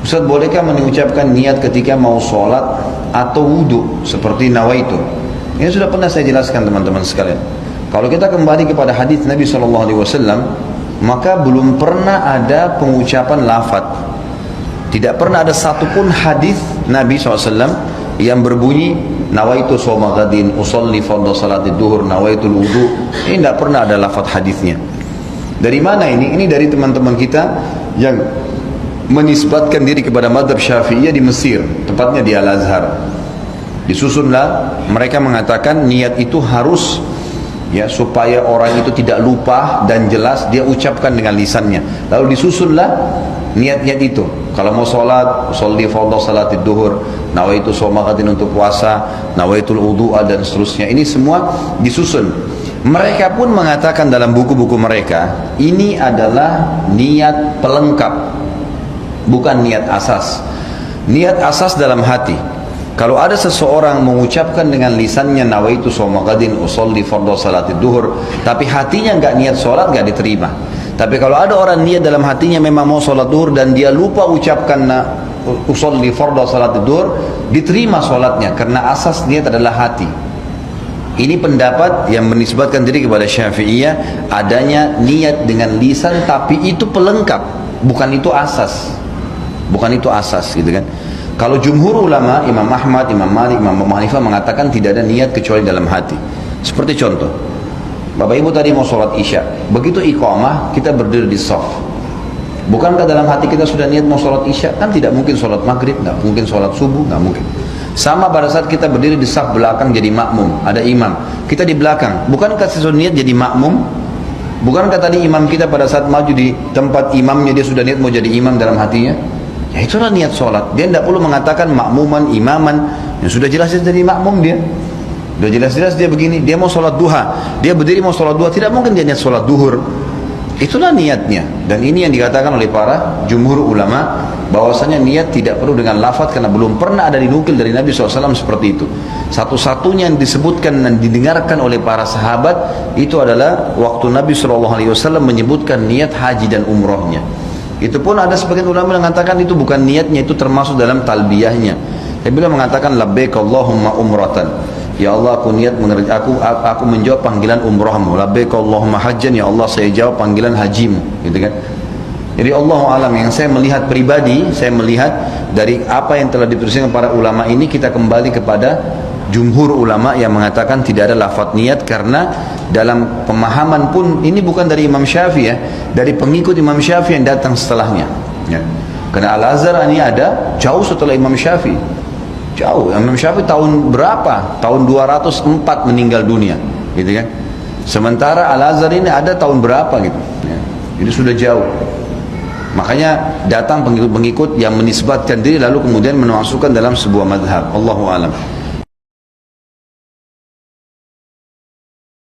Ustaz, bolehkah mengucapkan niat ketika mau sholat atau wudhu seperti nawaitu? Ini sudah pernah saya jelaskan teman-teman sekalian. Kalau kita kembali kepada hadis Nabi SAW, maka belum pernah ada pengucapan lafaz. Tidak pernah ada satupun hadis Nabi SAW yang berbunyi nawaitu shoma ghadin, usolli fardhu salatid duhur, nawaitul wudu. Ini tidak pernah ada lafaz hadisnya. Dari mana ini? Ini dari teman-teman kita yang menisbatkan diri kepada mazhab Syafi'iyah di Mesir, tepatnya di Al-Azhar. Disusunlah mereka mengatakan niat itu harus ya supaya orang itu tidak lupa dan jelas dia ucapkan dengan lisannya. Lalu disusunlah niat-niat itu. Kalau mau sholat, sholli fardhu salatid duhur, nawaitu shoma ghadin untuk puasa, nawaitul wudu'a dan seterusnya. Ini semua disusun. Mereka pun mengatakan dalam buku-buku mereka, ini adalah niat pelengkap, bukan niat asas. Niat asas dalam hati. Kalau ada seseorang mengucapkan dengan lisannya nawaitu shoma ghadin usolli fardhu salatid duhur, tapi hatinya enggak niat sholat, enggak diterima. Tapi kalau ada orang niat dalam hatinya memang mau sholat duhur dan dia lupa ucapkan usolli fardhu salatid duhur, diterima sholatnya karena asas niat adalah hati. Ini pendapat yang menisbatkan diri kepada Syafi'iyah, adanya niat dengan lisan tapi itu pelengkap, bukan itu asas. Bukan itu asas, gitu kan. Kalau jumhur ulama, Imam Ahmad, Imam Malik, Imam Abu Hanifah mengatakan tidak ada niat kecuali dalam hati. Seperti contoh, Bapak Ibu tadi mau sholat Isya, begitu iqamah kita berdiri di shaf. Bukankah dalam hati kita sudah niat mau sholat Isya? Kan tidak mungkin sholat maghrib, nggak mungkin sholat subuh, nggak mungkin. Sama pada saat kita berdiri di shaf belakang jadi makmum, ada imam, kita di belakang, bukankah sesuatu niat jadi makmum? Bukankah tadi imam kita pada saat maju di tempat imamnya dia sudah niat mau jadi imam dalam hatinya? Ya itulah niat sholat. Dia tidak perlu mengatakan makmuman, imaman, yang sudah jelas jadi makmum dia. Sudah jelas-jelas dia begini, dia mau sholat duha, dia berdiri mau sholat duha, tidak mungkin dia niat sholat duhur. Itulah niatnya. Dan ini yang dikatakan oleh para jumhur ulama, bahwasanya niat tidak perlu dengan lafaz karena belum pernah ada dinukil dari Nabi SAW seperti itu. Satu-satunya yang disebutkan dan didengarkan oleh para sahabat itu adalah waktu Nabi SAW menyebutkan niat haji dan umrohnya. Itu pun ada sebagian ulama yang mengatakan itu bukan niatnya, itu termasuk dalam talbiyahnya. Dia bilang mengatakan labbaik Allahumma umratan. Ya Allah, aku niat aku menjawab panggilan umrahmu. Labbaik Allahumma hajjan, ya Allah saya jawab panggilan hajimu, gitu kan. Jadi Allahu alam, yang saya melihat pribadi, saya melihat dari apa yang telah dituliskan para ulama ini, kita kembali kepada jumhur ulama yang mengatakan tidak ada lafaz niat, karena dalam pemahaman pun ini bukan dari Imam Syafi'i ya, dari pengikut Imam Syafi'i yang datang setelahnya ya. Karena Al-Azhar ini ada jauh setelah Imam Syafi'i, jauh. Imam Syafi'i tahun berapa? Tahun 204 meninggal dunia, gitu kan. Sementara Al-Azhar ini ada tahun berapa gitu ya. Jadi sudah jauh. Makanya datang pengikut-pengikut yang menisbatkan diri lalu kemudian memasukkan dalam sebuah madhab. Allahu alam.